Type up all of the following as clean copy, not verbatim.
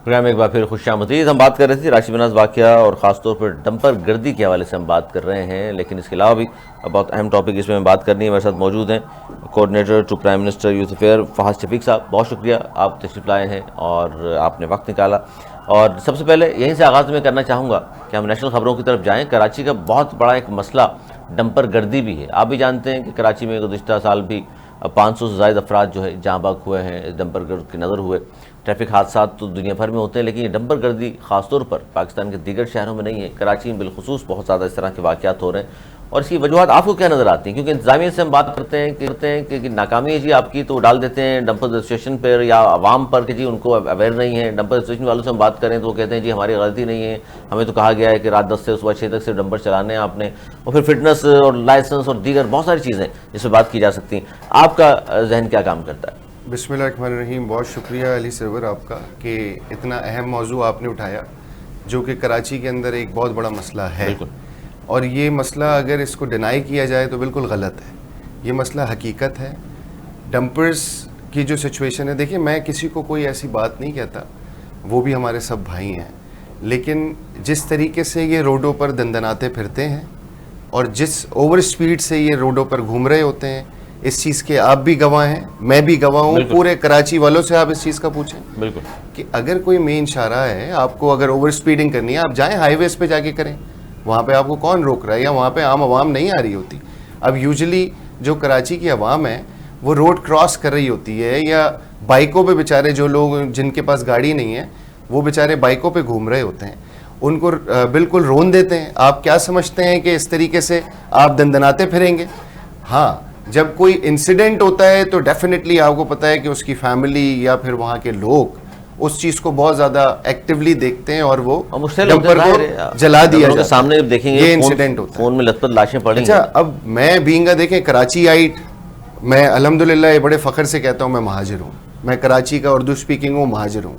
Programme ایک بار پھر خوش آمدید. ہم بات کر رہے تھے کراچی بناس واقعہ اور خاص طور پر ڈمپر گردی کے حوالے سے ہم بات کر رہے ہیں, لیکن اس کے علاوہ بھی بہت اہم ٹاپک اس میں بات کرنی ہے. میرے ساتھ موجود ہیں coordinator to prime minister youth affair Fahad Shafiq صاحب. بہت شکریہ, آپ تشریف لائے ہیں اور آپ نے وقت نکالا. اور سب سے پہلے یہیں سے آغاز میں کرنا چاہوں گا کہ ہم نیشنل خبروں کی طرف جائیں. کراچی کا بہت بڑا ایک مسئلہ ڈمپر گردی بھی ہے. آپ بھی جانتے ہیں کہ کراچی میں گزشتہ سال بھی 500 سے زائد افراد جو ہے جاں بحق ہوئے ہیں اس ڈمپر گرد کی نظر ہوئے. ٹریفک حادثات تو دنیا بھر میں ہوتے ہیں, لیکن یہ ڈمپر گردی خاص طور پر پاکستان کے دیگر شہروں میں نہیں ہے, کراچی میں بالخصوص بہت زیادہ اس طرح کے واقعات ہو رہے ہیں. اور اس کی وجوہات آپ کو کیا نظر آتی ہیں؟ کیونکہ انتظامیہ سے ہم بات کرتے ہیں کہ ناکامی ہے جی آپ کی, تو ڈال دیتے ہیں ڈمپر رجسٹریشن پر یا عوام پر کہ جی ان کو اویئر نہیں ہے. ڈمپر رجسٹریشن والوں سے ہم بات کریں تو وہ کہتے ہیں جی ہماری غلطی نہیں ہے, ہمیں تو کہا گیا ہے کہ رات 10 سے صبح 6 تک صرف ڈمپر چلانے ہیں آپ نے. اور پھر فٹنس اور لائسنس اور دیگر بہت ساری چیزیں جس پہ بات کی جا سکتی ہیں. آپ کا ذہن کیا کام کرتا ہے؟ بسم اللہ الرحمن الرحیم. بہت شکریہ علی سرور آپ کا کہ اتنا اہم موضوع آپ نے اٹھایا جو کہ کراچی کے اندر ایک بہت بڑا مسئلہ ہے. بالکل. اور یہ مسئلہ اگر اس کو ڈینائی کیا جائے تو بالکل غلط ہے. یہ مسئلہ حقیقت ہے. ڈمپرز کی جو سچویشن ہے, دیکھیں میں کسی کو کوئی ایسی بات نہیں کہتا, وہ بھی ہمارے سب بھائی ہیں, لیکن جس طریقے سے یہ روڈوں پر دندناتے پھرتے ہیں اور جس اوور اسپیڈ سے یہ روڈوں پر گھوم رہے ہوتے ہیں, اس چیز کے آپ بھی گواہ ہیں, میں بھی گواہ ہوں. پورے کراچی والوں سے آپ اس چیز کا پوچھیں بالکل کہ اگر کوئی مین شاہراہ ہے, آپ کو اگر اوور اسپیڈنگ کرنی ہے آپ جائیں ہائی ویز پہ جا کے کریں, وہاں پہ آپ کو کون روک رہا ہے, یا وہاں پہ عام عوام نہیں آ رہی ہوتی. اب یوزلی جو کراچی کی عوام ہے وہ روڈ کراس کر رہی ہوتی ہے, یا بائکوں پہ بیچارے جو لوگ جن کے پاس گاڑی نہیں ہے وہ بیچارے بائکوں پہ گھوم رہے ہوتے ہیں, ان کو بالکل رون دیتے ہیں. آپ کیا سمجھتے ہیں کہ اس طریقے سے آپ دندناتے پھریں گے؟ ہاں, جب کوئی انسیڈنٹ ہوتا ہے تو ڈیفینیٹلی آپ کو پتہ ہے کہ اس کی فیملی یا پھر وہاں کے لوگ اس چیز کو بہت زیادہ ایکٹیولی دیکھتے ہیں اور وہ ڈمپر کو جلا دیا جاتا ہے. سامنے جب دیکھیں گے یہ انسیڈنٹ ہوتا ہے. فون میں لت پت لاشیں پڑی. اچھا, اب میں بینگ دیکھیں کراچی آئٹ, میں الحمدللہ یہ بڑے فخر سے کہتا ہوں میں مہاجر ہوں, میں کراچی کا اردو اسپیکنگ ہوں, مہاجر ہوں.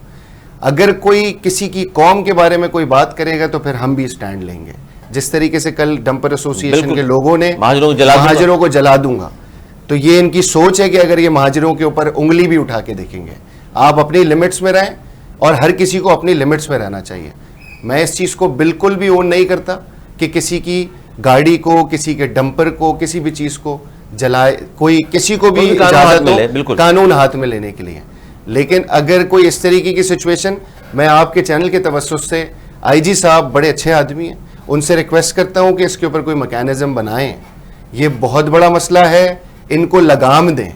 اگر کوئی کسی کی قوم کے بارے میں کوئی بات کرے گا تو پھر ہم بھی اسٹینڈ لیں گے. جس طریقے سے کل ڈمپر ایسوسی ایشن کے لوگوں نے مہاجروں کو جلا دوں گا, تو یہ ان کی سوچ ہے کہ اگر یہ مہاجروں کے اوپر انگلی بھی اٹھا کے دیکھیں گے. آپ اپنی لمٹس میں رہیں اور ہر کسی کو اپنی لمٹس میں رہنا چاہیے. میں اس چیز کو بالکل بھی اون نہیں کرتا کہ کسی کی گاڑی کو, کسی کے ڈمپر کو, کسی بھی چیز کو جلائے, کوئی کسی کو بھی اجازت ہو قانون ہاتھ میں لینے کے لیے. لیکن اگر کوئی اس طریقے کی سچویشن, میں آپ کے چینل کے توسط سے آئی جی صاحب بڑے اچھے آدمی ہیں, ان سے ریکویسٹ کرتا ہوں کہ اس کے اوپر کوئی میکینزم بنائیں. یہ بہت بڑا مسئلہ ہے, ان کو لگام دیں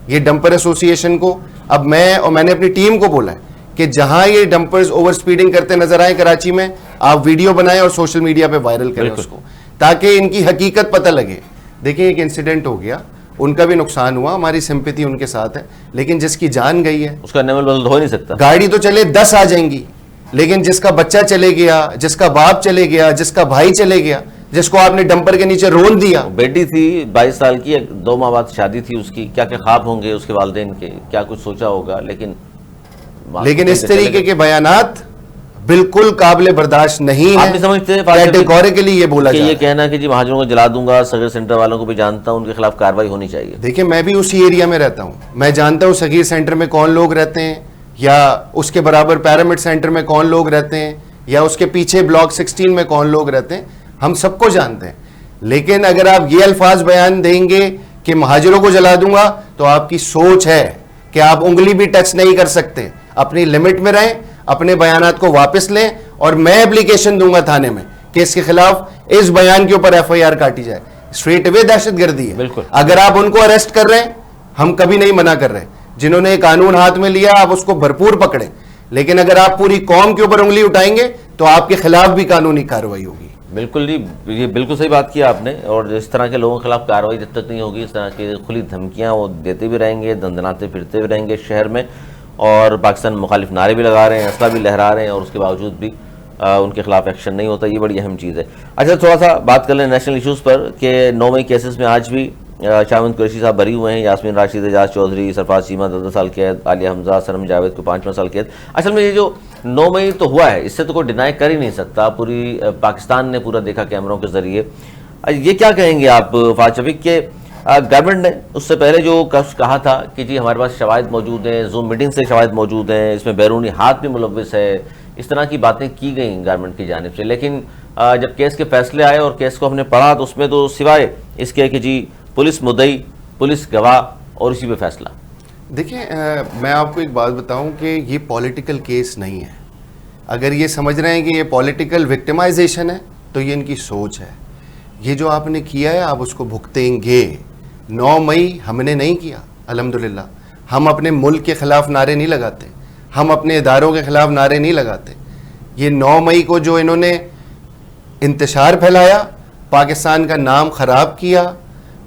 یہ ڈمپر ایسوسی ایشن کو. اب میں نے اپنی ٹیم کو بولا ہے کہ جہاں یہ ڈمپرز اوور سپیڈنگ کرتے نظر آئیں کراچی میں, آپ ویڈیو بنائیں اور سوشل میڈیا پہ وائرل کریں اس کو, تاکہ ان کی حقیقت پتہ لگے. دیکھیں ایک انسیڈنٹ ہو گیا, ان کا بھی نقصان ہوا, ہماری سمپیتی ان کے ساتھ ہے, لیکن جس کی جان گئی ہے اس کا نعمل بدل ہو نہیں سکتا. گاڑی تو چلے 10 آ جائیں گی, لیکن جس کا بچہ چلے گیا, جس کا باپ چلے گیا, جس کا بھائی چلے گیا, جس کو آپ نے ڈمپر کے نیچے رون دیا. بیٹی تھی 22 سال کی, 2 ماہ بعد شادی تھی اس کی, کیا کیا خواب ہوں گے اس کے والدین کے, کیا کچھ سوچا ہوگا. لیکن اس طریقے کے بیانات بالکل قابل برداشت نہیں ہے. آپ بھی سمجھتے ہیں کیٹیگوریکلی یہ بولا کہ یہ کہنا کہ جی مہاجروں کو جلا دوں گا, صغیر سینٹر والوں کو بھی جانتا ہوں, ان کے خلاف کارروائی ہونی چاہیے. دیکھیں میں بھی اسی ایریا میں رہتا ہوں, میں جانتا ہوں صغیر سینٹر میں کون لوگ رہتے ہیں, یا اس کے برابر پیرامڈ سینٹر میں کون لوگ رہتے ہیں, یا اس کے پیچھے بلاک 16 میں کون لوگ رہتے ہیں, ہم سب کو جانتے ہیں. لیکن اگر آپ یہ الفاظ بیان دیں گے کہ مہاجروں کو جلا دوں گا, تو آپ کی سوچ ہے کہ آپ انگلی بھی ٹچ نہیں کر سکتے. اپنی لمٹ میں رہیں, اپنے بیانات کو واپس لیں, اور میں اپلیکیشن دوں گا تھانے میں کہ اس کے خلاف اس بیان کے اوپر ایف آئی آر کاٹی جائے. اسٹریٹ اوے دہشت گردی ہے. بالکل. اگر آپ ان کو اریسٹ کر رہے ہیں, ہم کبھی نہیں منع کر رہے, جنہوں نے قانون ہاتھ میں لیا آپ اس کو بھرپور پکڑیں, لیکن اگر آپ پوری قوم کے اوپر انگلی اٹھائیں گے تو آپ کے خلاف بھی قانونی کارروائی ہوگی. بالکل جی, یہ بالکل صحیح بات کی آپ نے. اور اس طرح کے لوگوں کے خلاف کارروائی جب تک نہیں ہوگی, اس طرح کی کھلی دھمکیاں وہ دیتے بھی رہیں گے, دندناتے پھرتے بھی رہیں گے شہر میں, اور پاکستان مخالف نعرے بھی لگا رہے ہیں, اسلحہ بھی لہرا رہے ہیں, اور اس کے باوجود بھی ان کے خلاف ایکشن نہیں ہوتا. یہ بڑی اہم چیز ہے. اچھا, تھوڑا سا بات کر لیں نیشنل ایشوز پر کہ 9 مئی کیسز میں آج بھی شاہد قریشی صاحب بری ہوئے ہیں, یاسمین راشد, اعجاز چودھری, سرفراز چیمہ 10 سال قید, عالیہ حمزہ, سنم جاوید کو 5 سال قید. اصل میں یہ جو 9 مئی تو ہوا ہے, اس سے تو کوئی ڈینائی کر ہی نہیں سکتا, پوری پاکستان نے پورا دیکھا کیمروں کے ذریعے. یہ کیا کہیں گے آپ فہد شفیق کہ گورنمنٹ نے اس سے پہلے جو کہا تھا کہ جی ہمارے پاس شواہد موجود ہیں، زوم میٹنگ سے شواہد موجود ہیں، اس میں بیرونی ہاتھ بھی ملوث ہے، اس طرح کی باتیں کی گئیں گورنمنٹ کی جانب سے، لیکن جب کیس کے فیصلے آئے اور کیس کو ہم نے پڑھا تو اس میں تو سوائے اس کے کہ جی پولیس مدعی، پولیس گواہ اور اسی پہ فیصلہ. دیکھیں میں آپ کو ایک بات بتاؤں کہ یہ پولیٹیکل کیس نہیں ہے. اگر یہ سمجھ رہے ہیں کہ یہ پولیٹیکل وکٹمائزیشن ہے تو یہ ان کی سوچ ہے. یہ جو آپ نے کیا ہے آپ اس کو بھگتیں گے. 9 مئی ہم نے نہیں کیا الحمدللہ. ہم اپنے ملک کے خلاف نعرے نہیں لگاتے، ہم اپنے اداروں کے خلاف نعرے نہیں لگاتے. یہ 9 مئی کو جو انہوں نے انتشار پھیلایا، پاکستان کا نام خراب کیا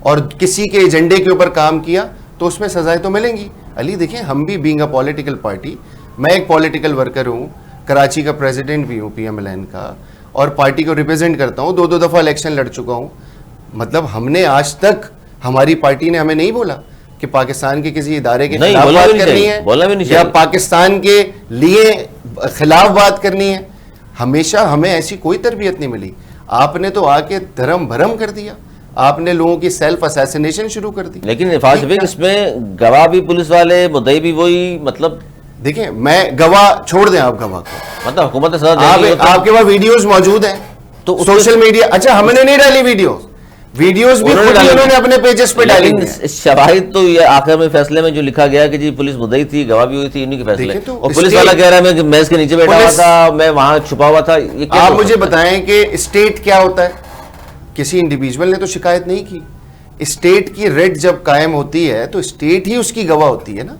اور کسی کے ایجنڈے کے اوپر کام کیا تو اس میں سزائیں تو ملیں گی. علی دیکھیں ہم بھی بینگ اے پولیٹیکل پارٹی، میں ایک پولیٹیکل ورکر ہوں، کراچی کا پریزیڈنٹ بھی ہوں PMLN کا، اور پارٹی کو ریپرزینٹ کرتا ہوں. 2 دفعہ الیکشن لڑ چکا ہوں. مطلب ہم نے آج تک، ہماری پارٹی نے ہمیں نہیں بولا کہ پاکستان کے کسی ادارے کے خلاف بات کرنی ہے یا پاکستان کے لیے خلاف بات کرنی ہے. ہمیشہ ہمیں ایسی کوئی تربیت نہیں ملی. آپ نے تو آ کے دھرم بھرم کر دیا، آپ نے لوگوں کی سیلف اسیسینیشن شروع کر دی. لیکن اس میں گواہ بھی پولیس والے، مدعی بھی وہی. مطلب دیکھیں میں گواہ چھوڑ دیں، آپ گواہ کو مطلب حکومت سزا آپ کے پاس ویڈیوز موجود ہیں تو سوشل میڈیا. اچھا ہم نے نہیں ڈالی ویڈیوز بھی انہوں نے اپنے پیجز پہ ڈالی. شواہد تو یہ آخر میں فیصلے میں جو لکھا گیا کہ جی پولیس مدعی تھی، گواہ بھی ہوئی تھی، انہی کے فیصلے. اور پولیس والا کہہ رہا ہے کہ میں اس کے نیچے بیٹھا ہوا تھا، میں وہاں چھپا ہوا تھا. آپ مجھے بتائیں کہ اسٹیٹ کیا ہوتا ہے؟ کسی انڈیویجول نے تو شکایت نہیں کی. اسٹیٹ کی ریٹ جب قائم ہوتی ہے تو اسٹیٹ ہی اس کی گواہ ہوتی ہے نا.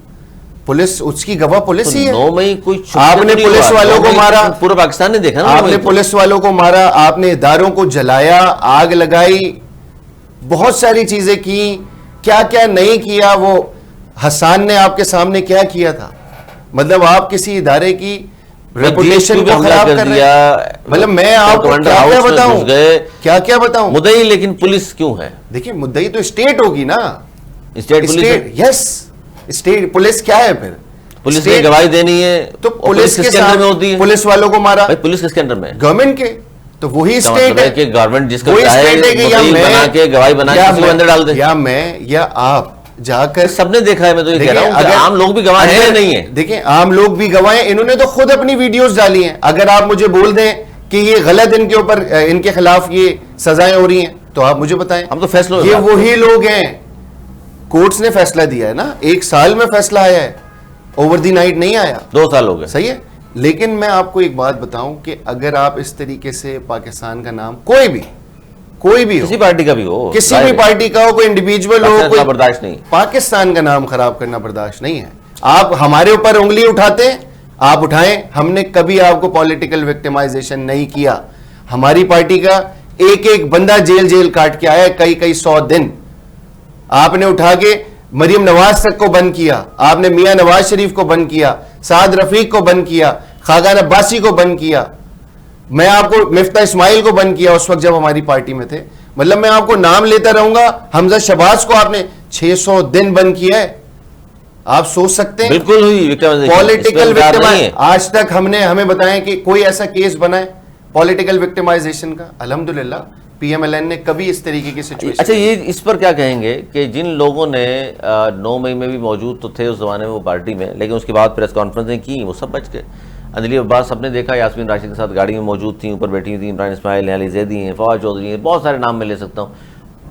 پولیس اس کی گواہ پولیس ہی ہے. 9 مئی آپ نے پولیس والوں کو مارا، پورا پاکستان نے دیکھا نا. آپ نے پولیس والوں کو مارا، آپ نے اداروں کو جلایا، آگ لگائی، بہت ساری چیزیں کی. کیا کیا نہیں کیا. وہ حسان نے آپ کے سامنے کیا کیا تھا. مطلب آپ کسی ادارے کی ریپوٹیشن کو خراب کر رہے ہیں. مطلب میں آپ کو کیا کیا بتاؤں. مدعی لیکن پولیس کیوں ہے؟ دیکھیں مدعی تو اسٹیٹ ہوگی نا. اسٹیٹ یس اسٹیٹ. پولیس کیا ہے پھر؟ پولیس نے گواہی دینی ہے تو پولیس کے اندر میں ہوتی ہے. پولیس والوں کو مارا، پولیس کس کے اندر میں؟ گورنمنٹ کے. تو وہی اسٹیٹ ہے کہ گورنمنٹ جس کو چاہے مدعی بنا کے گواہی بنا کے کسی کو اندر ڈال دے. یا میں یا آپ جا کر، سب نے دیکھا ہے. میں تو یہ کہہ رہا ہوں کہ عام لوگ بھی گواہ ہیں نہیں ہیں. دیکھیں عام لوگ بھی گواہ ہیں. انہوں نے تو خود اپنی ویڈیوز ڈالی ہیں. اگر آپ مجھے بول دیں کہ یہ غلط ان کے اوپر، ان کے خلاف یہ سزائیں ہو رہی ہیں تو آپ مجھے بتائیں. ہم تو فیصلہ، یہ وہی لوگ ہیں. کورٹس نے فیصلہ دیا ہے نا. 1 سال میں فیصلہ آیا ہے، اوور دی نائٹ نہیں آیا. 2 سال ہو گئے. صحیح ہے. لیکن میں آپ کو ایک بات بتاؤں کہ اگر آپ اس طریقے سے پاکستان کا نام، کوئی بھی ہو، کسی پارٹی کا بھی ہو، کسی بھی پارٹی کا ہو، کوئی انڈیویجول ہو، کوئی برداشت نہیں. پاکستان کا نام خراب کرنا برداشت نہیں ہے. آپ ہمارے اوپر انگلی اٹھاتے ہیں، آپ اٹھائیں. ہم نے کبھی آپ کو پولیٹیکل وکٹمائزیشن نہیں کیا. ہماری پارٹی کا ایک بندہ جیل کاٹ کے آیا ہے کئی 100 دن. آپ نے اٹھا کے مریم نواز تک کو بند کیا، آپ نے میاں نواز شریف کو بند کیا، سعد رفیق کو بند کیا، خاقان عباسی کو بند کیا. میں آپ کو مفتاح اسماعیل کو بند کیا اس وقت جب ہماری پارٹی میں تھے. مطلب میں آپ کو نام لیتا رہوں گا. حمزہ شہباز کو آپ نے 600 دن بند کیا ہے. آپ سوچ سکتے ہیں بالکل ہوئی پولیٹیکل وکٹمائزیشن. آج تک ہمیں بتائیں کہ کوئی ایسا کیس بنا ہے پولیٹیکل وکٹمائزیشن کا؟ الحمدللہ PMLN نے کبھی اس طریقے کی سچویشن. اچھا یہ اس پر کیا کہیں گے کہ جن لوگوں نے 9 مئی میں بھی موجود تو تھے اس زمانے میں وہ پارٹی میں، لیکن اس کے بعد پریس کانفرنسیں کی، وہ سب بچ گئے. عدلی عباس سب نے دیکھا، یاسمین راشد کے ساتھ گاڑی میں موجود تھیں، اوپر بیٹھی ہوئی تھیں، عمران اسماعیل ہیں، علی زیدی ہیں، فواد چودھری ہیں، بہت سارے نام میں لے سکتا ہوں.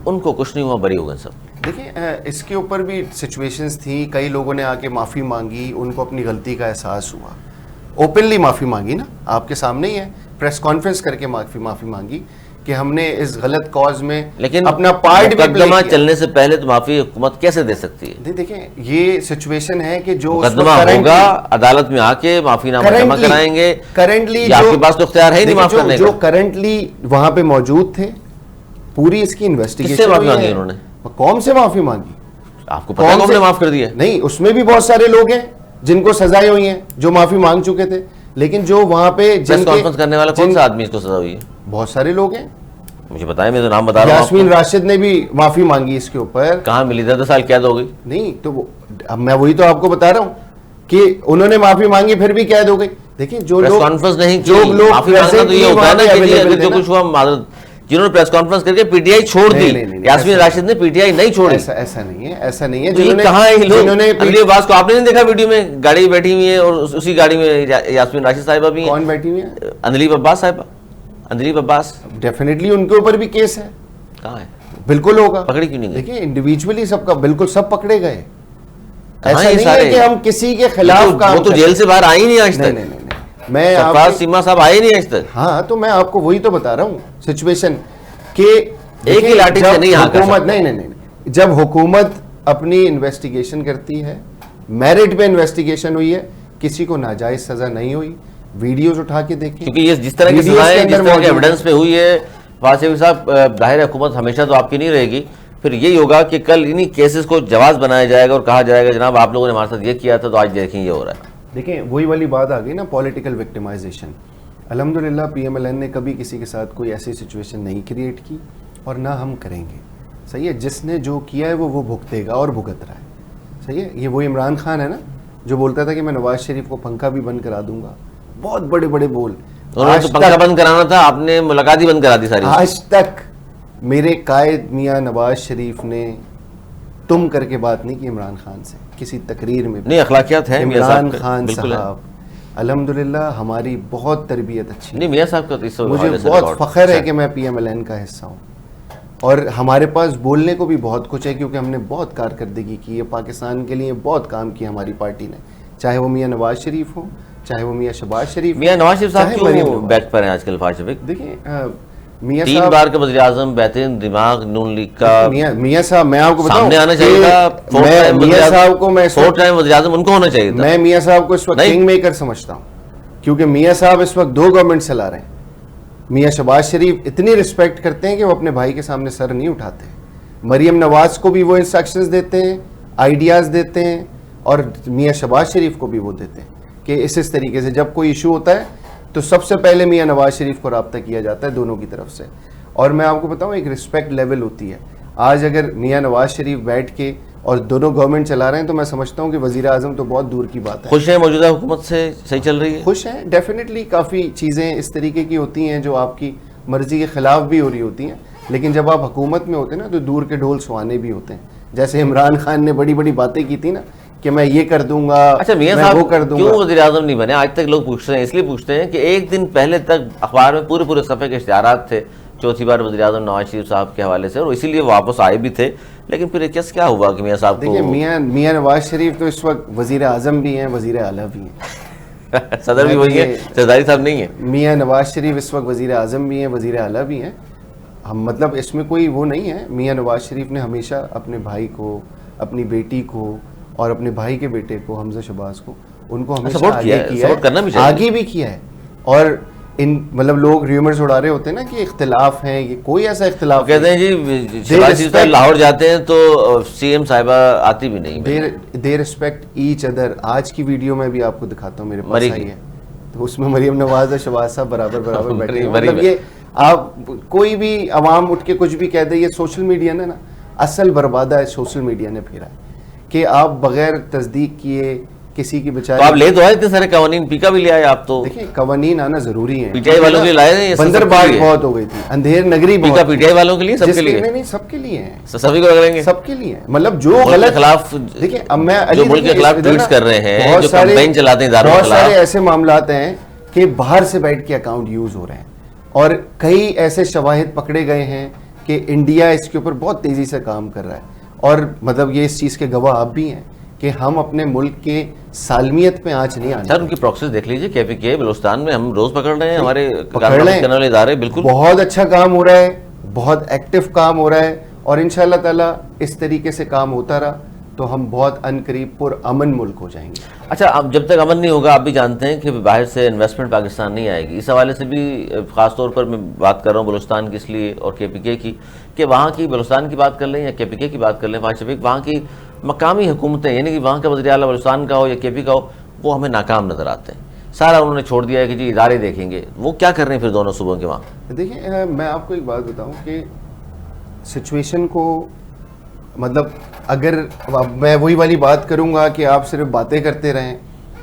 ان کو کچھ نہیں ہوا، بری ہو گئے سب. دیکھیں اس کے اوپر بھی سچویشنز تھیں. کئی لوگوں نے آ کے معافی مانگی، ان کو اپنی غلطی کا احساس ہوا. اوپنلی معافی مانگی نا، آپ کے سامنے ہی ہے، پریس کانفرنس کر کے معافی مانگی کہ ہم نے اس غلط کاز میں اپنا پارٹ بھی پلے کیا. چلنے سے پہلے تو معافی حکومت کیسے دے سکتی ہے؟ دیکھیں یہ سچویشن ہے کہ جو مقدمہ ہوگا عدالت میں آ کے معافی نامہ جمع کرائیں گے. کرنٹلی آپ کے پاس تو اختیار ہے نہیں معاف کرنے کا. جو کرنٹلی وہاں پہ موجود تھے، پوری اس کی انویسٹیگیشن. کس سے معافی مانگی انہوں نے؟ قوم سے معافی مانگی. آپ کو پتہ قوم نے معاف کر دیا؟ نہیں، اس میں بھی بہت سارے لوگ ہیں جن کو سزائیں ہوئی ہیں جو معافی مانگ چکے تھے. لیکن جو وہاں پہ پریس کانفرنس کرنے والا کون سا آدمی اس کو سزا ہوئی ہے؟ بہت سارے لوگ ہیں. مجھے بتائیں، میں تو نام بتا رہا ہوں. یاسمین راشد نے بھی معافی مانگی اس کے اوپر. کہاں ملی؟ 10 سال قید ہو گئی. نہیں تو اب میں وہی تو آپ کو بتا رہا ہوں کہ انہوں نے معافی مانگی پھر بھی قید ہو گئی. دیکھیں جو لوگ کانفرنس نہیں، جو لوگ معافی مانگنا تو یہ ہوتا ہے نا کہ جو کچھ ہوا معذرت جنہوں نے پریس کانفرنس کر کے پی ٹی آئی چھوڑ دی. یاسمین راشد نے پی ٹی آئی نہیں چھوڑی. ایسا نہیں ہے. کہاں ہے لوگ؟ انجلی عباس کو آپ نے نہیں دیکھا ویڈیو میں گاڑی بیٹھی ہوئی ہے اور اسی گاڑی میں یاسمین راشد صاحبہ بھی ہیں. کون بیٹھی ہوئی ہیں؟ انجلی عباس صاحبہ. انجلی عباس ڈیفینیٹلی ان کے اوپر بھی کیس ہے. کہاں ہے؟ بالکل ہوگا. پکڑی کیوں نہیں گئی؟ دیکھیں انڈیویجولی سب کا بالکل سب پکڑے گئے. کہاں ایسا یہ نہیں سارے؟ ہے کہ ہم کسی کے خلاف کام. وہ تو جیل سے باہر آئی نہیں آج تک. میں سرفراز سیما صاحب آئے نہیں آج تک. ہاں تو میں آپ کو وہی تو بتا رہا ہوں سچویشن کہ ایک ہی لاٹھی سے نہیں حکومت نہیں جب حکومت اپنی انویسٹیگیشن کرتی ہے, میرٹ پہ انویسٹیگیشن ہوئی ہے, کسی کو ناجائز سزا نہیں ہوئی, ویڈیوز اٹھا کے دیکھیں. کیونکہ یہ جس طرح کی سزائیں جس طرح کے ایویڈنس پہ ہوئی ہے فواز شفیق صاحب, ظاہر حکومت ہمیشہ تو آپ کی نہیں رہے گی. پھر یہی ہوگا کہ کل انہی کیسز کو جواز بنایا جائے گا اور کہا جائے گا جناب آپ لوگوں نے ہمارے ساتھ یہ کیا تھا تو آج دیکھیں یہ ہو رہا ہے. دیکھیں وہی والی بات آ گئی نا, پولیٹیکل وکٹمائزیشن. الحمدللہ پی ایم ایل این نے کبھی کسی کے ساتھ کوئی ایسی سچویشن نہیں کریٹ کی اور نہ ہم کریں گے. صحیح ہے, جس نے جو کیا ہے وہ بھگتے گا اور بھگت رہا ہے. صحیح ہے, یہ وہ عمران خان ہے نا جو بولتا تھا کہ میں نواز شریف کو پنکھا بھی بند کرا دوں گا. بہت بڑے بڑے بول. انہوں نے تو پنکھا بند کرانا تھا, آپ نے ملاقات ہی بند کرا دی ساری. آج تک میرے قائد میاں نواز شریف نے تم کر کے بات نہیں کی عمران خان سے کسی تقریر میں. نہیں اخلاقیات ہیں عمران خان صاحب الحمدللہ ہماری بہت تربیت اچھی. نہیں میاں صاحب کا مجھے بہت فخر ہے کہ میں پی ایم ایل این کا حصہ ہوں اور ہمارے پاس بولنے کو بھی بہت کچھ ہے کیونکہ ہم نے بہت کارکردگی کی ہے, پاکستان کے لیے بہت کام کیا ہماری پارٹی نے, چاہے وہ میاں نواز شریف ہوں چاہے وہ میاں شہباز شریف. میاں نواز شریف صاحب کیوں بیک پر ہیں آج کل فواز شفیق؟ دیکھیں میاں 3 بار کا وزیر اعظم, بہترین دماغ نون لیگ کا. میاں صاحب میں آپ کو بتاؤں سامنے آنا چاہیے تھا. میاں صاحب کو میں 4 ٹائم وزیر اعظم ان کو ہونا چاہیے تھا. میں میاں صاحب کو اس وقت کنگ میکر سمجھتا ہوں کیونکہ میاں صاحب اس وقت 2 گورنمنٹ چلا رہے ہیں. میاں شہباز شریف اتنی رسپیکٹ کرتے ہیں کہ وہ اپنے بھائی کے سامنے سر نہیں اٹھاتے. مریم نواز کو بھی وہ انسٹرکشنز دیتے ہیں, آئیڈیاز دیتے ہیں, اور میاں شہباز شریف کو بھی وہ دیتے ہیں کہ اس طریقے سے جب کوئی ایشو ہوتا ہے تو سب سے پہلے میاں نواز شریف کو رابطہ کیا جاتا ہے دونوں کی طرف سے. اور میں آپ کو بتاؤں ایک رسپیکٹ لیول ہوتی ہے. آج اگر میاں نواز شریف بیٹھ کے اور دونوں گورنمنٹ چلا رہے ہیں تو میں سمجھتا ہوں کہ وزیر اعظم تو بہت دور کی بات ہے. خوش ہیں موجودہ حکومت سے, صحیح چل رہی ہے؟ خوش ہیں ڈیفینیٹلی. کافی چیزیں اس طریقے کی ہوتی ہیں جو آپ کی مرضی کے خلاف بھی ہو رہی ہوتی ہیں, لیکن جب آپ حکومت میں ہوتے ہیں نا تو دور کے ڈھول سہانے بھی ہوتے ہیں. جیسے عمران خان نے بڑی بڑی باتیں کی تھی نا کہ میں یہ کر دوں گا. اچھا میاں صاحب کیوں وزیر اعظم نہیں بنے آج تک؟ لوگ پوچھتے ہیں, اس لیے پوچھتے ہیں کہ ایک دن پہلے تک اخبار میں پورے صفحے کے اشتہارات تھے 4تھی بار وزیر اعظم نواز شریف صاحب کے حوالے سے, اور اسی لیے واپس آئے بھی تھے. لیکن پھر کیا ہوا کہ میاں صاحب کو؟ دیکھیں میاں نواز شریف تو اس وقت وزیر اعظم بھی ہیں, وزیر اعلیٰ بھی ہیں. صدر بھی وہی ہے, زرداری صاحب نہیں ہے. میاں نواز شریف اس وقت وزیر اعظم بھی ہیں, وزیر اعلیٰ بھی ہیں. ہم مطلب اس میں کوئی وہ نہیں ہے. میاں نواز شریف نے ہمیشہ اپنے بھائی کو, اپنی بیٹی کو اور اپنے بھائی کے بیٹے کو حمزہ شہباز کو, ان کو ہمیشہ آگے بھی کیا ہے. اور ان مطلب لوگ ریومرز اڑا رہے ہوتے ہیں نا کہ اختلاف ہیں, یہ کوئی ایسا اختلاف کہتے ہیں جی شہباز شریف صاحب لاہور جاتے ہیں تو سی ایم صاحبہ آتی بھی نہیں. They respect each other. آج کی ویڈیو میں بھی آپ کو دکھاتا ہوں, میرے پاس آئی ہے تو اس میں مریم نواز اور شہباز صاحب برابر بیٹھے ہیں. مطلب یہ آپ کوئی بھی عوام اٹھ کے کچھ بھی کہہ دے, یہ سوشل میڈیا نے نا اصل بربادہ ہے, سوشل میڈیا نے پھیرا ہے کہ آپ بغیر تصدیق کیے کسی کی بچائی. تو آپ لے تو آئے اتنے سارے قوانین, پیکا بھی لے آئے آپ تو. دیکھیں قوانین آنا ضروری ہے. پی ٹی آئی والوں کے لیے لائے ہیں, بندر باغ بہت ہو گئی تھی, اندھیر نگری پیکا پی ٹی آئی والوں کے لیے, سب کے لیے نہیں, سب کے لیے ہیں, سبھی کو لگیں گے, سب کے لیے. مطلب جو غلط خلاف, دیکھیں اب میں جو ملک کے خلاف ٹویٹس کر رہے ہیں, جو کمپین چلاتے ہیں اداروں کے خلاف, بہت سارے ایسے معاملات ہیں کہ باہر سے بیٹھ کے اکاؤنٹ یوز ہو رہے ہیں, اور کئی ایسے شواہد پکڑے گئے ہیں کہ انڈیا اس کے اوپر بہت تیزی سے کام کر رہا ہے. اور مطلب یہ اس چیز کے گواہ آپ بھی ہیں کہ ہم اپنے ملک کے سالمیت پہ آنچ نہیں آنے. سر ان کی پروکسیز دیکھ لیجئے, کے پی کے بلوچستان میں ہم روز پکڑ رہے ہیں, ہمارے کرنے والے ادارے بالکل بہت اچھا کام ہو رہا ہے, بہت ایکٹیو کام ہو رہا ہے, اور انشاءاللہ تعالیٰ اس طریقے سے کام ہوتا رہا تو ہم بہت عنقریب پر امن ملک ہو جائیں گے. اچھا اب جب تک امن نہیں ہوگا, آپ بھی جانتے ہیں کہ باہر سے انویسٹمنٹ پاکستان نہیں آئے گی. اس حوالے سے بھی خاص طور پر میں بات کر رہا ہوں بلوچستان کی اس لیے, اور کے پی کے کی, کہ وہاں کی بلوچستان کی بات کر لیں یا کے پی کے کی بات کر لیں فواز شفیق, وہاں کی مقامی حکومتیں یعنی کہ وہاں کا وزیر اعلیٰ بلوچستان کا ہو یا کے پی کا ہو, وہ ہمیں ناکام نظر آتے ہیں. سارا انہوں نے چھوڑ دیا ہے کہ جی ادارے دیکھیں گے. وہ کیا کر رہے ہیں پھر دونوں صوبوں کے وہاں؟ دیکھیں میں آپ کو ایک بات بتاؤں کہ سچویشن کو مطلب اگر میں وہی والی بات کروں گا کہ آپ صرف باتیں کرتے رہیں,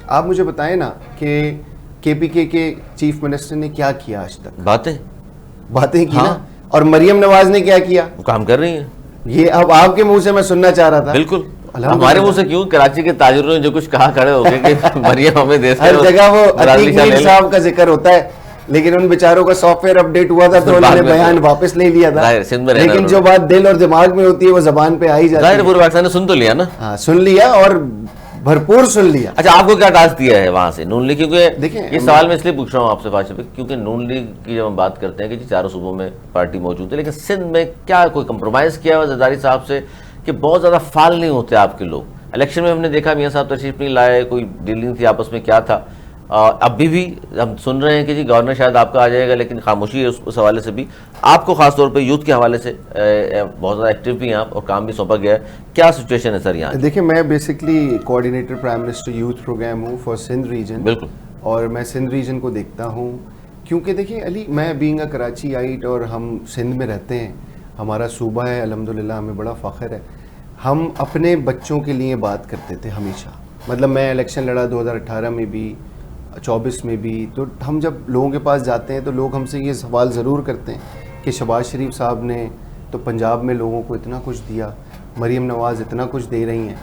آپ مجھے بتائیں نا کہ کے پی کے چیف منسٹر نے کیا کیا آج تک. باتیں کی نا, اور مریم نواز نے کیا کیا؟ وہ کام کر رہی ہیں. یہ اب آپ کے منہ سے میں سننا چاہ رہا تھا. بالکل ہمارے منہ سے کیوں, کراچی کے تاجروں نے جو کچھ کہا کھڑے ہو گئے کہ مریم ہمیں دیس ہر جگہ وہ عتیق میر صاحب کا ذکر ہوتا ہے, لیکن ان بیچاروں کا سافٹ ویئر اپڈیٹ ہوا تھا تو انہوں نے بیان واپس لے لیا تھا, لیکن جو بات دل اور دماغ میں ہوتی ہے وہ زبان پہ آ ہی جاتی ہے. پورے پاکستان نے سن تو لیا نا. ہاں سن لیا, اور بھرپور سن لیا. اچھا آپ کو کیا ٹاسک دیا ہے وہاں سے نون لیگ, کیونکہ دیکھیں یہ سوال میں اس لیے پوچھ رہا ہوں آپ سے فاشل بھائی, کیونکہ نون لیگ کی جب ہم بات کرتے ہیں کہ جی چاروں صوبوں میں پارٹی موجود ہے, لیکن سندھ میں کیا کوئی کمپرومائز کیا ہوا زرداری صاحب سے کہ بہت زیادہ فعال نہیں ہوتے آپ کے لوگ؟ الیکشن میں ہم نے دیکھا میاں صاحب تشریف نہیں لائے, کوئی ڈیلنگ تھی آپس میں, کیا تھا؟ ابھی بھی ہم سن رہے ہیں کہ جی گورنر شاید آپ کا آ جائے گا, لیکن خاموشی ہے اس حوالے سے بھی. آپ کو خاص طور پہ یوتھ کے حوالے سے بہت زیادہ ایکٹیو بھی ہیں آپ, اور کام بھی سونپا گیا ہے, کیا سچویشن ہے سر یہاں؟ دیکھیں میں basically coordinator prime minister youth programme ہوں فار سندھ ریجن. بالکل. اور میں سندھ ریجن کو دیکھتا ہوں, کیونکہ دیکھیں علی, میں بینگ اے کراچی آئٹ اور ہم سندھ میں رہتے ہیں, ہمارا صوبہ ہے الحمدللہ, ہمیں بڑا فخر ہے. ہم اپنے بچوں کے لیے بات کرتے تھے ہمیشہ, مطلب میں الیکشن لڑا 2018 میں بھی, 24 میں بھی, تو ہم جب لوگوں کے پاس جاتے ہیں تو لوگ ہم سے یہ سوال ضرور کرتے ہیں کہ شہباز شریف صاحب نے تو پنجاب میں لوگوں کو اتنا کچھ دیا, مریم نواز اتنا کچھ دے رہی ہیں,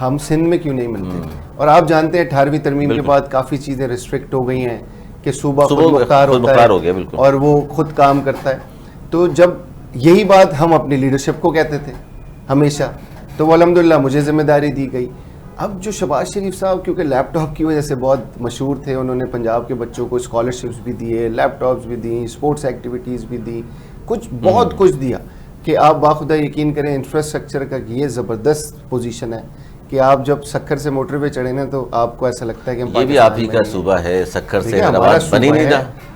ہم سندھ میں کیوں نہیں ملتے؟ اور آپ جانتے ہیں 18ویں ترمیم کے بعد کافی چیزیں ریسٹرکٹ ہو گئی ہیں کہ صوبہ خود مختار ہوتا ہے اور وہ خود کام کرتا ہے. تو جب یہی بات ہم اپنی لیڈرشپ کو کہتے تھے ہمیشہ, تو وہ الحمدللہ مجھے ذمہ داری دی گئی. اب جو شہباز شریف صاحب کیونکہ لیپ ٹاپ کی وجہ سے بہت مشہور تھے, انہوں نے پنجاب کے بچوں کو اسکالرشپس بھی دیے, لیپ ٹاپس بھی دیں, اسپورٹس ایکٹیویٹیز بھی دی, کچھ بہت کچھ دیا کہ آپ باخدا یقین کریں انفراسٹرکچر کا یہ زبردست پوزیشن ہے کہ آپ جب سکھر سے موٹر وے چڑھے نا تو آپ کو ایسا لگتا ہے کہ یہ بھی آپ ہی کا صوبہ ہے, سکھر سے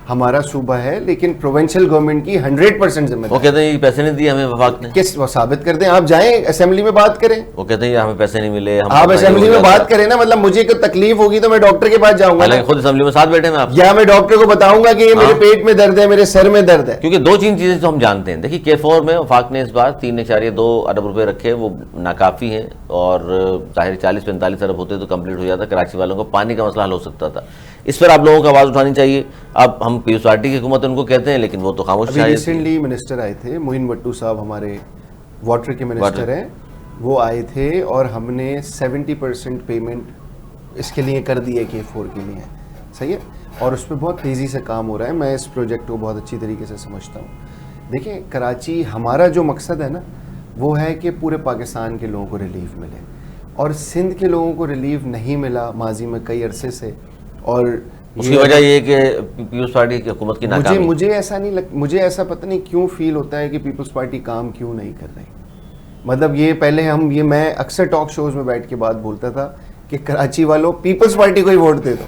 ہمارا صوبہ ہے, لیکن پروونشل گورنمنٹ کی 100% ذمہ داری. وہ کہتے ہیں یہ پیسے نہیں دیے ہمیں وفاق نے, کس وہ ثابت کر دیں, آپ جائیں اسمبلی میں بات کریں. وہ کہتے ہیں ہمیں پیسے نہیں ملے, آپ اسمبلی میں بات کریں نا, مطلب مجھے کوئی تکلیف ہوگی تو میں ڈاکٹر کے پاس جاؤں گا, خود اسمبلی میں ساتھ بیٹھے ہیں آپ, یا میں ڈاکٹر کو بتاؤں گا کہ یہ میرے پیٹ میں درد ہے, میرے سر میں درد ہے. کیونکہ دو چیزیں تو ہم جانتے ہیں, دیکھیے K4 میں وفاق نے اس بار 3.2 ارب روپے رکھے, وہ ناکافی ہیں, اور ظاہر 40-45 ارب ہوتے تو کمپلیٹ ہو جاتا, کراچی والوں کو پانی کا مسئلہ حل ہو سکتا تھا. اس پر آپ لوگوں کو آواز اٹھانی چاہیے. اب ہم پیپلز پارٹی کی حکومت ان کو کہتے ہیں, لیکن وہ تو خاموش. ابھی ریسنٹلی منسٹر آئے تھے, معین بٹو صاحب ہمارے واٹر کے منسٹر ہیں, وہ آئے تھے اور ہم نے 70% پیمنٹ اس کے لیے کر دی ہے K4 کے لیے, صحیح ہے, اور اس پہ بہت تیزی سے کام ہو رہا ہے. میں اس پروجیکٹ کو بہت اچھی طریقے سے سمجھتا ہوں. دیکھیں کراچی, ہمارا جو مقصد ہے نا وہ ہے کہ پورے پاکستان کے لوگوں کو ریلیف ملے, اور سندھ کے لوگوں کو ریلیف نہیں ملا ماضی میں کئی عرصے سے, اور اس کی وجہ یہ کہ پیپلز پارٹی کی حکومت کی ناکامی. مجھے ایسا نہیں مجھے ایسا پتہ نہیں کیوں فیل ہوتا ہے کہ پیپلز پارٹی کام کیوں نہیں کر رہی. مطلب یہ پہلے میں اکثر ٹاک شوز میں بیٹھ کے بات بولتا تھا کہ کراچی والوں پیپلز پارٹی کو ہی ووٹ دے دو,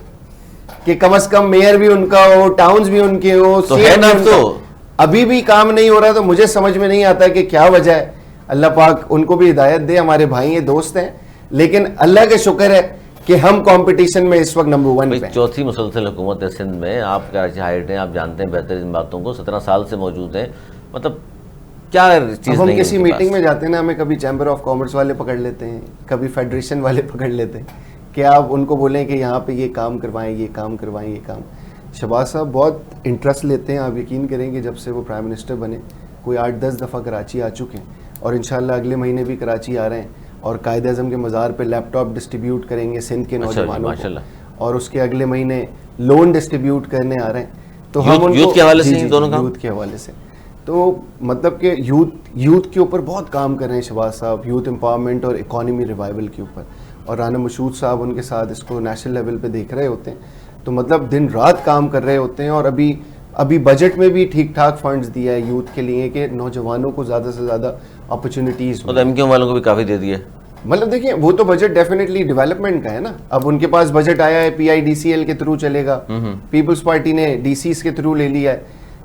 کہ کم از کم میئر بھی ان کا ہو, ٹاؤنز بھی ان کے ہو. ابھی بھی کام نہیں ہو رہا, تو مجھے سمجھ میں نہیں آتا کہ کیا وجہ ہے. اللہ پاک ان کو بھی ہدایت دے, ہمارے بھائی ہیں, دوست ہیں, لیکن اللہ کا شکر ہے کہ ہم کمپٹیشن میں اس وقت نمبر 1 پہ ہیں. چوتھی مسلسل حکومت ہے سندھ میں, آپ کراچی ہائٹ ہیں, آپ جانتے ہیں بہتر ان باتوں کو, 17 سال سے موجود ہیں, مطلب کیا چیز نہیں ہے. ہم کسی میٹنگ میں جاتے ہیں نا, ہمیں کبھی چیمبر آف کامرس والے پکڑ لیتے ہیں, کبھی فیڈریشن والے پکڑ لیتے ہیں کہ آپ ان کو بولیں کہ یہاں پہ یہ کام کروائیں, یہ کام کروائیں, یہ کام. شہباز صاحب بہت انٹرسٹ لیتے ہیں, آپ یقین کریں کہ جب سے وہ پرائم منسٹر بنے کوئی 8-10 دفعہ کراچی آ چکے ہیں, اور انشاءاللہ اگلے مہینے بھی کراچی آ رہے ہیں, اور قائد اعظم کے مزار پہ لیپ ٹاپ ڈسٹریبیوٹ کریں گے سندھ کے نوجوانوں کو, اور اس کے اگلے مہینے لون ڈسٹریبیوٹ کرنے آ رہے ہیں. تو ہم ان کو یوتھ کے حوالے سے دونوں کام, یوتھ کے حوالے سے, تو مطلب کہ یوتھ کے اوپر بہت کام کر رہے ہیں شہباز صاحب, یوتھ امپاورمنٹ اور اکانومی ریوائول کے اوپر, اور رانا مشہود صاحب ان کے ساتھ اس کو نیشنل لیول پہ دیکھ رہے ہوتے ہیں, تو مطلب دن رات کام کر رہے ہوتے ہیں. اور ابھی بجٹ میں بھی ٹھیک ٹھاک فنڈز دیا ہے یوتھ کے لیے کہ نوجوانوں کو زیادہ سے زیادہ اپرچونیٹیز, اور ایم کیو والوں کو بھی کافی دے دیے. مطلب دیکھیں وہ تو بجٹ ڈیفینیٹلی ڈیولپمنٹ کا ہے نا, اب ان کے پاس بجٹ آیا ہے PIDCL کے تھرو چلے گا, پیپلز پارٹی نے DCs کے تھرو لے لیا ہے,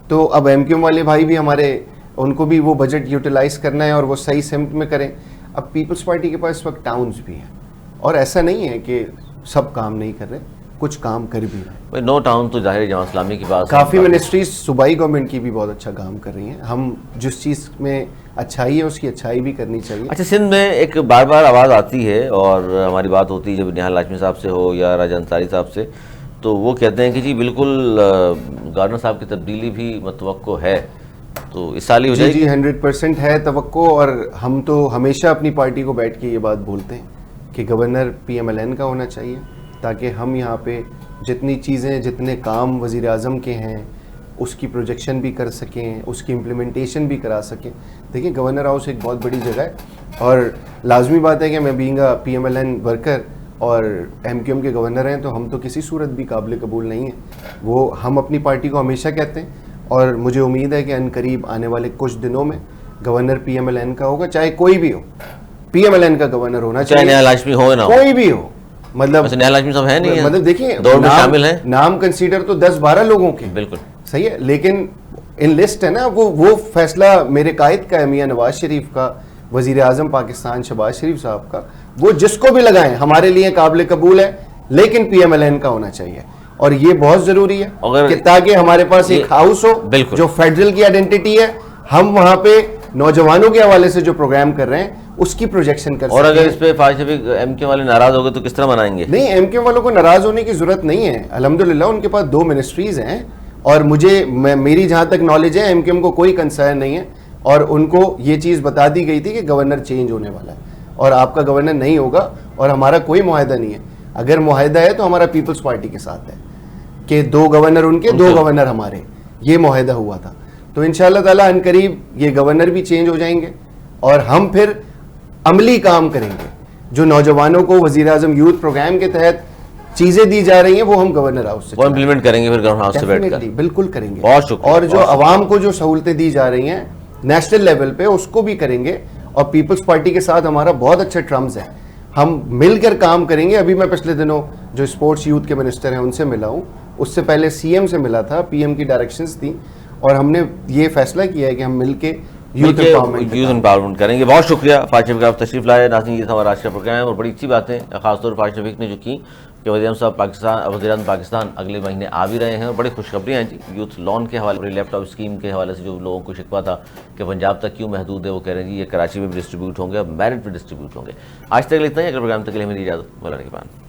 تو اب ایم کیو والے بھائی بھی ہمارے, ان کو بھی وہ بجٹ یوٹیلائز کرنا ہے اور وہ صحیح سمت میں کریں. اب پیپلز پارٹی کے پاس اس وقت ٹاؤنز بھی ہیں, اور ایسا نہیں ہے کہ سب کام نہیں کر رہے, کچھ کام کر بھی رہے ہیں. 9 ٹاؤن تو ظاہر جماعت اسلامی کے پاس, کافی منسٹریز صوبائی گورنمنٹ کی بھی بہت اچھا کام کر رہی ہیں. ہم جس چیز میں اچھائی ہے اس کی اچھائی بھی کرنی چاہیے. اچھا, سندھ میں ایک بار بار آواز آتی ہے, اور ہماری بات ہوتی ہے جب نہال ہاشمی صاحب سے ہو یا راجہ انصاری صاحب سے, تو وہ کہتے ہیں کہ جی بالکل گورنر صاحب کی تبدیلی بھی متوقع ہے, تو اس سال ہی ہو جائے گی؟ جی 100% ہے توقع، اور ہم تو ہمیشہ اپنی پارٹی کو بیٹھ کے یہ بات بولتے ہیں کہ گورنر PMLN کا ہونا چاہیے، تاکہ ہم یہاں پہ جتنی چیزیں جتنے کام وزیر اعظم کے ہیں اس کی پروجیکشن بھی کر سکیں، اس کی امپلیمنٹیشن بھی کرا سکیں. دیکھیں گورنر ہاؤس ایک بہت بڑی جگہ ہے، اور لازمی بات ہے کہ میں بینگ اے PMLN ورکر اور MQM کے گورنر ہیں تو ہم تو کسی صورت بھی قابل قبول نہیں ہیں. وہ ہم اپنی پارٹی کو ہمیشہ کہتے ہیں، اور مجھے امید ہے کہ ان قریب آنے والے کچھ دنوں میں گورنر PMLN کا ہوگا، چاہے کوئی بھی ہو PMLN کا گورنر ہونا چاہے چاہیے، نہال ہاشمی ہو نا ہو. کوئی بھی ہو. مطلب نہال ہاشمی صاحب ہے نہیں ہے، مطلب دیکھیں دوڑ میں شامل ہیں. نام کنسیڈر تو 10-12 لوگوں کے بالکل صحیح ہے، لیکن ان لسٹ ہے نا وہ فیصلہ میرے قائد کا ہے، میاں نواز شریف کا، وزیر اعظم پاکستان شہباز شریف صاحب کا. وہ جس کو بھی لگائیں ہمارے لیے قابل قبول ہے، لیکن PMLN کا ہونا چاہیے. اور یہ بہت ضروری ہے کہ تاکہ ہمارے پاس ایک ہاؤس ہو جو فیڈرل کی آئیڈینٹی ہے، ہم وہاں پہ نوجوانوں کے حوالے سے جو پروگرام کر رہے ہیں اس کی پروجیکشن کر سکیں. اور اگر اس پہ فاضل شفیق MQM والے ناراض ہو گئے تو کس طرح منائیں گے؟ نہیں، MQM والوں کو ناراض ہونے کی ضرورت نہیں ہے. الحمدللہ ان کے پاس 2 منسٹریز ہیں، اور میری جہاں تک نالج ہے MQM کو کوئی کنسرن نہیں ہے، اور ان کو یہ چیز بتا دی گئی تھی کہ گورنر چینج ہونے والا ہے اور آپ کا گورنر نہیں ہوگا، اور ہمارا کوئی معاہدہ نہیں ہے. اگر معاہدہ ہے تو ہمارا پیپلز پارٹی کے ساتھ ہے کہ 2 گورنر ان کے 2 گورنر ہمارے، یہ معاہدہ ہوا تھا. تو انشاءاللہ تعالیٰ ان قریب یہ گورنر بھی چینج ہو جائیں گے، اور ہم پھر عملی کام کریں گے. جو نوجوانوں کو وزیر اعظم یوتھ پروگرام کے تحت چیزیں دی جا رہی ہیں وہ ہم گورنر ہاؤس سے وہ امپلیمنٹ کریں گے، پھر گورنر ہاؤس سے بیٹھ کر. بالکل کریں گے. بہت شکریہ. اور جو عوام کو جو سہولتیں دی جا رہی ہیں نیشنل لیول پہ اس کو بھی کریں گے، اور پیپلز پارٹی کے ساتھ ہمارا بہت اچھا ٹرمز ہے، ہم مل کر کام کریں گے. ابھی میں پچھلے دنوں جو اسپورٹس یوتھ کے منسٹر ہیں ان سے ملا ہوں، اس سے پہلے CM سے ملا تھا، PM کی ڈائریکشنز تھیں، اور ہم نے یہ فیصلہ کیا ہے کہ ہم مل کے یوتھ امپاورمنٹ کریں گے. بہت شکریہ فاضل شفیق آپ تشریف لائے. ناظرین یہ تھا ہمارا آج کا پروگرام، اور بڑی اچھی باتیں خاص طور پر فاضل شفیق نے جو کی کہ وزیر اعظم پاکستان اگلے مہینے آ بھی رہے ہیں، اور بڑی خوشخبریاں ہیں جی. یوتھ لون کے حوالے، لیپ ٹاپ اسکیم کے حوالے سے جو لوگوں کو شکوہ تھا کہ پنجاب تک کیوں محدود ہے، وہ کہہ رہے ہیں جی یہ کراچی میں بھی ڈسٹریبیوٹ ہوں گے، اب میرٹ پہ ڈسٹریبیوٹ ہوں گے. آج تک اتنا ہی. اگر پروگرام تک کے لیے میری اجازت، مولانا کے پاس.